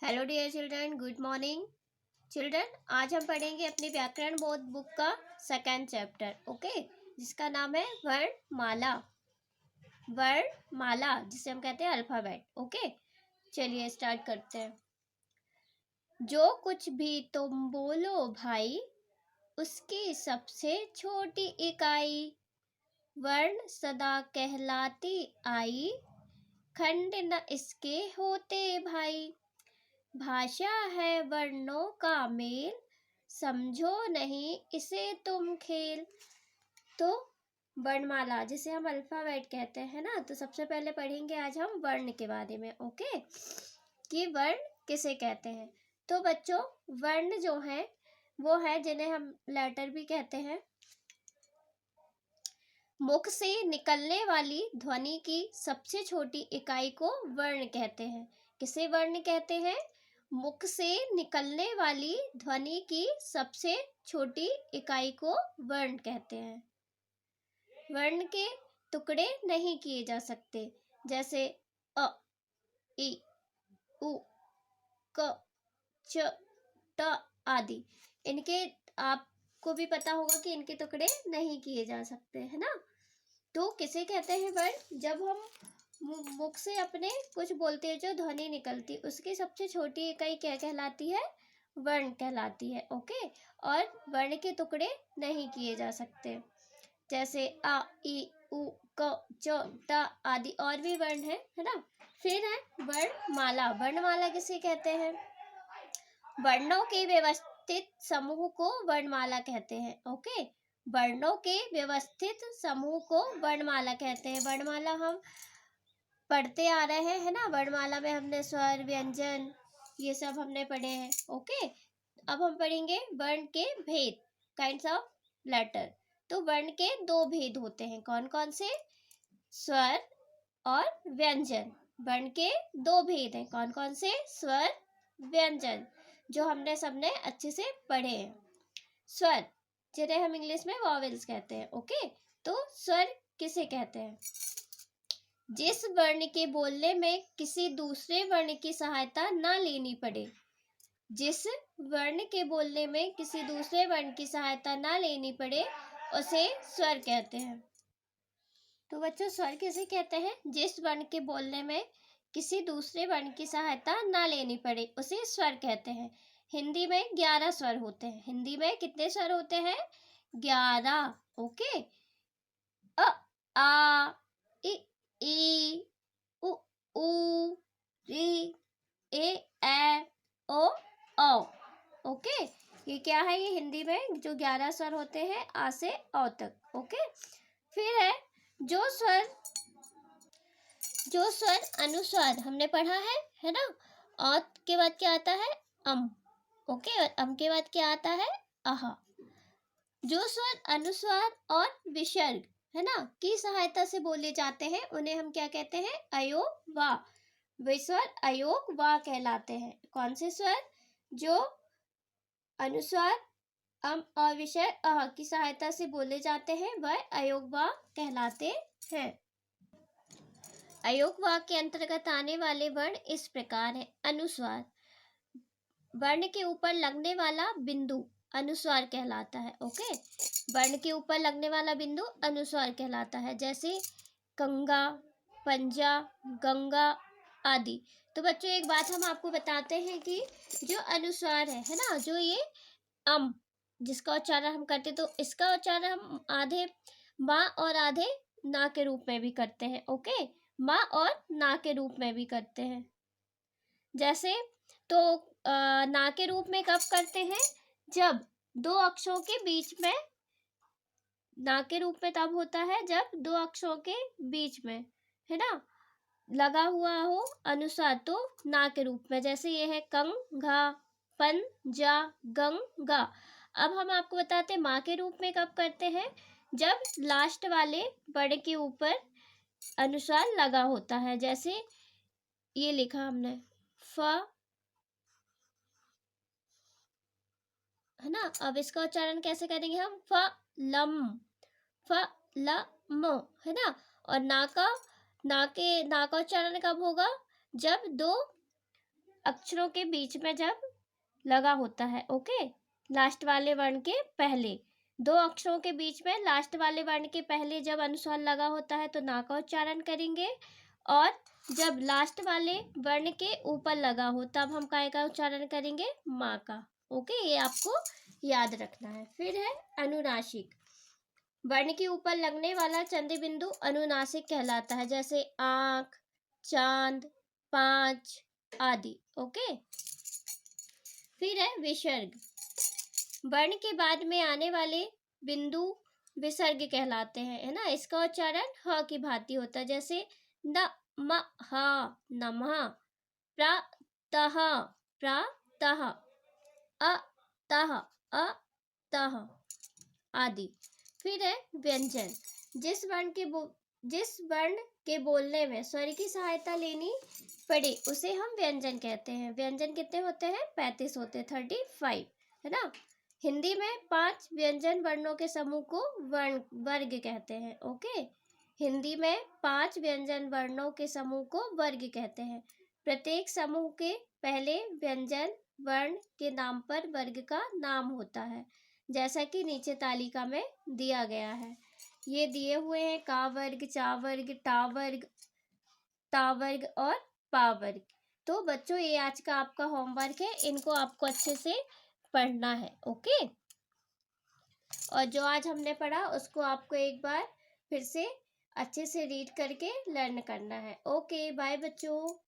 Hello dear children, good morning children. आज हम पढ़ेंगे अपनी व्याकरण बोध बुक का सेकेंड चैप्टर, ओके, जिसका नाम है वर्णमाला। वर्णमाला जिसे हम कहते हैं अल्फाबेट, ओके। चलिए स्टार्ट करते हैं। जो कुछ भी तुम बोलो भाई, उसकी सबसे छोटी इकाई वर्ण सदा कहलाती आई, खंड न इसके होते भाई। भाषा है वर्णों का मेल, समझो नहीं इसे तुम खेल। तो वर्णमाला जिसे हम अल्फाबेट कहते हैं ना, तो सबसे पहले पढ़ेंगे आज हम वर्ण के बारे में, ओके, कि वर्ण किसे कहते हैं। तो बच्चों, वर्ण जो है वो है जिन्हें हम लेटर भी कहते हैं। मुख से निकलने वाली ध्वनि की सबसे छोटी इकाई को वर्ण कहते हैं। किसे वर्ण कहते हैं? मुख से निकलने वाली ध्वनि की सबसे छोटी इकाई को वर्ण कहते हैं। वर्ण के टुकड़े नहीं किए जा सकते, जैसे अ, इ, उ, क, च, ट आदि। इनके आपको भी पता होगा कि इनके टुकड़े नहीं किए जा सकते, है ना। तो किसे कहते हैं वर्ण? जब हम मुख से अपने कुछ बोलते हैं, जो ध्वनि निकलती, उसकी सबसे छोटी इकाई क्या कहलाती है? वर्ण कहलाती है, ओके। और वर्ण के टुकड़े नहीं किए जा सकते, जैसे आ, इ, उ, क, च, ट आदि और भी वर्ण है ना। फिर है वर्णमाला। वर्णमाला किसे कहते हैं? वर्णों के व्यवस्थित समूह को वर्णमाला कहते हैं, ओके। वर्णों के व्यवस्थित समूह को वर्णमाला कहते हैं। वर्णमाला हम पढ़ते आ रहे हैं, है ना। वर्णमाला में हमने स्वर, व्यंजन, ये सब हमने पढ़े हैं, ओके। अब हम पढ़ेंगे वर्ण के भेद, काइंड्स ऑफ लेटर। तो वर्ण के दो भेद होते हैं, कौन कौन से? स्वर और व्यंजन। वर्ण के दो भेद हैं, कौन कौन से? स्वर, व्यंजन, जो हमने सबने अच्छे से पढ़े हैं। स्वर जिन्हें हम इंग्लिश में वॉवेल्स कहते हैं, ओके। तो स्वर किसे कहते हैं? जिस वर्ण के बोलने में किसी दूसरे वर्ण की सहायता न लेनी पड़े। जिस वर्ण के बोलने में किसी दूसरे वर्ण की सहायता न लेनी पड़े, उसे स्वर कहते हैं। तो बच्चों, स्वर किसे कहते हैं? जिस वर्ण के बोलने में किसी दूसरे वर्ण की सहायता न लेनी पड़े, उसे स्वर कहते हैं। हिंदी में 11 स्वर होते हैं। हिंदी में कितने स्वर होते हैं? 11, ओके। अ, आ, ई, उ, री, ए, ओ, ओके। ये क्या है? ये हिंदी में जो 11 स्वर होते हैं, आ से औ तक, ओके। फिर है जो स्वर अनुस्वार हमने पढ़ा है ना। औ के बाद क्या आता है? अम, ओके। और अम के बाद क्या आता है? आहा। जो स्वर अनुस्वार और विसर्ग, है ना, की सहायता से बोले जाते हैं, उन्हें हम क्या कहते हैं? अयोग वा। वे स्वर अयोग वा कहलाते हैं। कौन से स्वर? जो अनुस्वार, अम और विसर्ग अह की सहायता से बोले जाते हैं, वह अयोग वा कहलाते हैं। अयोग वा के अंतर्गत आने वाले वर्ण इस प्रकार है। अनुस्वार, वर्ण के ऊपर लगने वाला बिंदु अनुस्वार कहलाता है, ओके। वर्ण के ऊपर लगने वाला बिंदु अनुस्वार कहलाता है, जैसे कंगा, पंजा, गंगा आदि। तो बच्चों, एक बात हम आपको बताते हैं कि जो अनुस्वार है ना, जो ये अम जिसका उच्चारण हम करते, तो इसका उच्चारण हम आधे माँ और आधे ना के रूप में भी करते हैं, ओके। माँ और ना के रूप में भी करते हैं। जैसे तो ना के रूप में कब करते हैं? जब दो अक्षरों के बीच में, ना के रूप में तब होता है जब दो अक्षरों के बीच में, है ना, लगा हुआ हो अनुस्वार, तो ना के रूप में। जैसे ये है कंग, घा, पन, जा, गंग, गा। अब हम आपको बताते हैं माँ के रूप में कब करते हैं? जब लास्ट वाले वर्ण के ऊपर अनुस्वार लगा होता है। जैसे ये लिखा हमने फ, है ना। अब इसका उच्चारण कैसे करेंगे हम? फ लम, फ ल म, है ना। और ना का उच्चारण कब होगा? जब दो अक्षरों के बीच में जब लगा होता है, ओके, लास्ट वाले वर्ण के पहले, दो अक्षरों के बीच में लास्ट वाले वर्ण के पहले जब अनुस्वार लगा होता है तो ना का उच्चारण करेंगे, और जब लास्ट वाले वर्ण के ऊपर लगा हो तब हम काय का उच्चारण करेंगे, माँ का। ओके, ये आपको याद रखना है। फिर है अनुनासिक। वर्ण के ऊपर लगने वाला चंद्र बिंदु अनुनासिक कहलाता है, जैसे आंख, चांद, पांच आदि। ओके, फिर है विसर्ग। वर्ण के बाद में आने वाले बिंदु विसर्ग कहलाते हैं, है ना। इसका उच्चारण ह की भांति होता है, जैसे न म ह नमः, प्रातः प्रातः, अतः अतः आदि। फिर है व्यंजन। जिस वर्ण के बोलने में स्वर की सहायता लेनी पड़े उसे हम व्यंजन कहते हैं। व्यंजन कितने होते हैं, 35 होते हैं, 35, है ना। हिंदी में 5 व्यंजन वर्णों के समूह को वर्ग कहते हैं। ओके, हिंदी में 5 व्यंजन वर्णों के समूह को वर्ग कहते हैं। प्रत्येक समूह के पहले व्यंजन वर्ण के नाम पर वर्ग का नाम होता है, जैसा कि नीचे तालिका में दिया गया है। ये दिए हुए हैं का वर्ग, चा वर्ग, टा वर्ग, ता वर्ग और पा वर्ग। तो बच्चों, ये आज का आपका होमवर्क है, इनको आपको अच्छे से पढ़ना है। ओके, और जो आज हमने पढ़ा उसको आपको एक बार फिर से अच्छे से रीड करके लर्न करना है। ओके, बाय बच्चों।